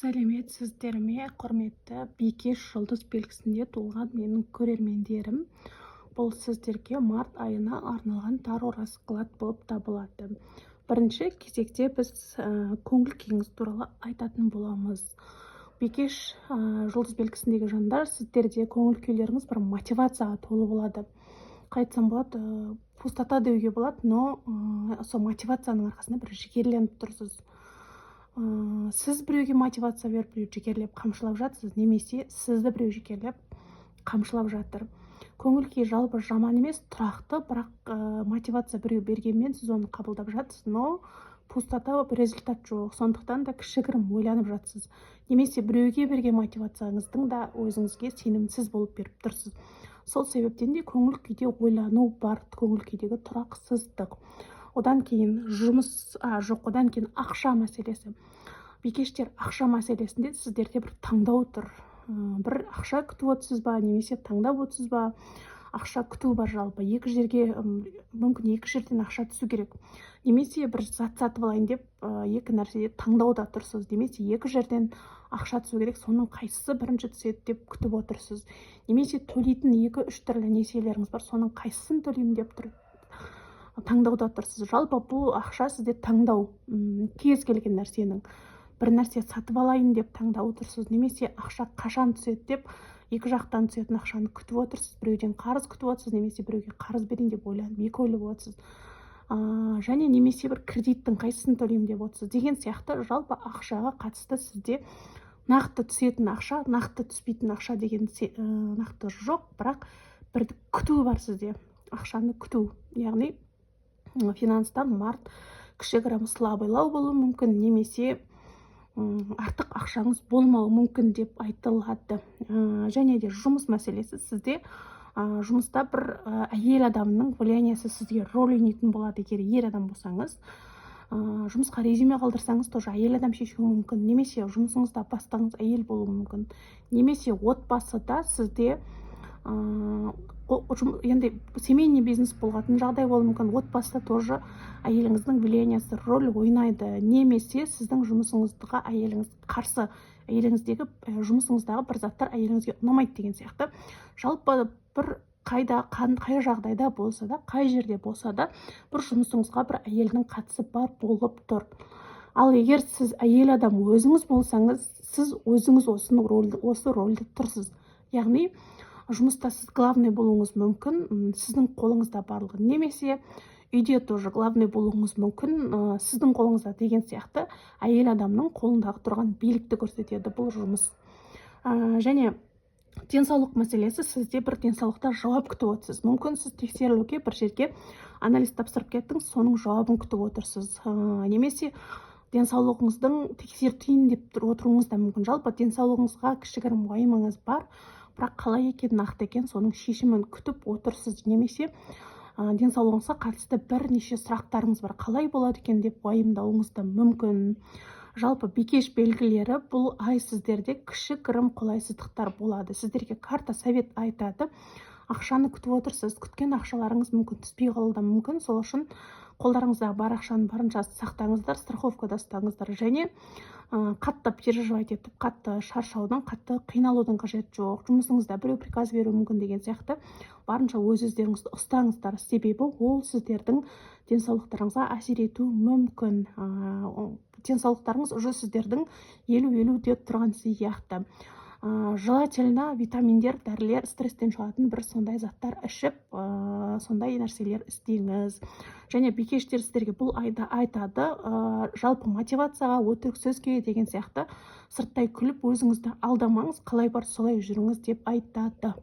сәлеметсіздер ме, құрметті бикеш жұлдыз белгісінде туылған менің көрермендерім. Бұл сіздерге март айына арналған таро расклад болып табылады. Бірінші кезекте біз көңіл күйіңіз туралы айтатын боламыз. Бикеш жұлдыз белгісіндегі жандар, сіздерде көңіл күйлеріңіз бір мотивацияға толы болады. Қайтсам болады, пустота деуге болады, но сол мотивацияның арқасында бір жігерленіп тұрсыз. Сіз біреуге мотивация беріп, біреу жігерлеп қамшылап жатсыз, немесе сізді біреу жігерлеп қамшылап жатыр. Көңіл күй жалпы жаман емес, тұрақты, бірақ мотивация біреу бергенмен сіз оны қабылдап жатсыз, но пустота результат жоқ. Сондықтан да кішігірім ойланып жатсыз. Немесе біреуге берген мотивацияңыздың да өзіңізге сенімсіз болып беріп тұрсыз. Сол себептен де көңіл күйде ойлану бар, көңіл күйдегі тұрақсыздық. Одан кейін одан кейін ақша мәселесі. Бикештер, ақша мәселесінде сіздерде бір таңдау тұр. Бір ақша күтіп отырсыз ба, немесе таңдап отырсыз ба? Ақша күту бар жалпы. Мүмкін екі жерден ақша түсу керек. Немесе бір зат сатып алайын деп, екі нәрседе таңдауда тұрсыз. Немесе екі жерден ақша түсу керек, соның қайсысы бірінші түседі деп күтіп отырсыз. Немесе төлейтін 2-3 түрлі несиелеріңіз бар, соның қайсысын төлеймін деп таңдауда тұрсыз. Жалпы бұл ақша сізде таңдау, кез келген нәрсенің. Бір нәрсе сатып алайын деп таңдап отырсыз, немесе ақша қашан түседі деп екі жақтан түсетін ақшаны күтіп отырсыз. Біреуден қарыз күтіп отырсыз, немесе біреуге қарыз берейін деп ойланып, екі ойлап отырсыз. Және немесе бір кредиттің қайсысын төлеймін деп отырсыз деген сияқты. Жалпы ақшаға қатысты сізде нақты түсетін ақша, нақты түспейтін ақша деген нақты жоқ, бірақ бір күту бар сізде. Ақшаны күту, яғни финанстан март кішігірім слабыйлау болуы мүмкін, немесе артық ақшаңыз болмауы мүмкін деп айтылады. Және де жұмыс мәселесі. Сізде жұмыста бір әйел адамның влияниясы сізге рөл ойнайтын болады. Егер ер адам болсаңыз, жұмысқа резюме қалдырсаңыз, тоже әйел адам шешуі мүмкін. Немесе жұмысыңызда бастығыңыз әйел болуы мүмкін. Немесе отбасыда сізде енді семейный бизнес болатын жағдай болуы мүмкін. Отбасыда тоже әйеліңіздің влияниясы рөл ойнайды. Немесе сіздің жұмысыңызға әйеліңіз қарсы, әйеліңіздегі жұмысыңыздағы бір заттар әйеліңізге ұнамайды деген сияқты. Жалпы бір қай жағдайда болса да, қай жерде болса да, бір жұмысыңызға бір әйелдің қатысы бар болып тұр. Ал егер сіз әйел адам өзіңіз болсаңыз, сіз өзіңіз осы рөлде тұрсыз. Яғни жұмыста сіз главный болуыңыз мүмкін, сіздің қолыңызда барлығы. Немесе үйде тоже главный болуыңыз мүмкін, сіздің қолыңызда деген сияқты. Әйел адамның қолындағы тұрған билікті көрсетеді бұл жұмыс. Және денсаулық мәселесі. Сізде бір денсаулықта жауап күтіп отырсыз. Мүмкін сіз тексерілуге бір жерге анализ тапсырып кеттіңіз, соның жауабын күтіп отырсыз. Немесе денсаулығыңыздың тексертейін деп отыруыңыз да мүмкін. Жалпы денсаулығыңызға кішігірім уайымыңыз бар, бірақ қалай екен, нақты екен, соның шешімін күтіп отырсыз. Немесе денсаулығыңызға қатысты бірнеше сұрақтарыңыз бар, қалай болады екен деп уайымдауыңыз да мүмкін. Жалпы бикеш белгілері, бұл ай сіздерде кішігірім қолайсыздықтар болады. Сіздерге карта совет айтады. Ақшаны күтіп отырсыз, күткен ақшаларыңыз мүмкін түспей қалуы да мүмкін. Сол үшін қолдарыңыздағы бар ақшаны барынша сақтаңыздар, страховкада ұстаңыздар. Және қатты переживать етіп, қатты шаршаудың, қатты қиналудың қажет жоқ. Жұмысыңызда біреу приказ беруі мүмкін деген сияқты. Барынша өздеріңізді ұстаңыздар, себебі ол сіздердің денсаулықтарыңызға әсер етуі мүмкін. Денсаулықтарыңыз уже сіздердің 50-50 деп тұрған сияқты. Желательно витаминдер, дәрілер, стресстен шығатын бір сондай заттар ішіп, сондай нәрселер істеңіз. Және бикештер сіздерге бұл айда айтады, жалпы мотивацияға, өтірік сөзге деген сияқты сырттай күліп өзіңізді алдамаңыз, қалай бар солай жүріңіз деп айтады.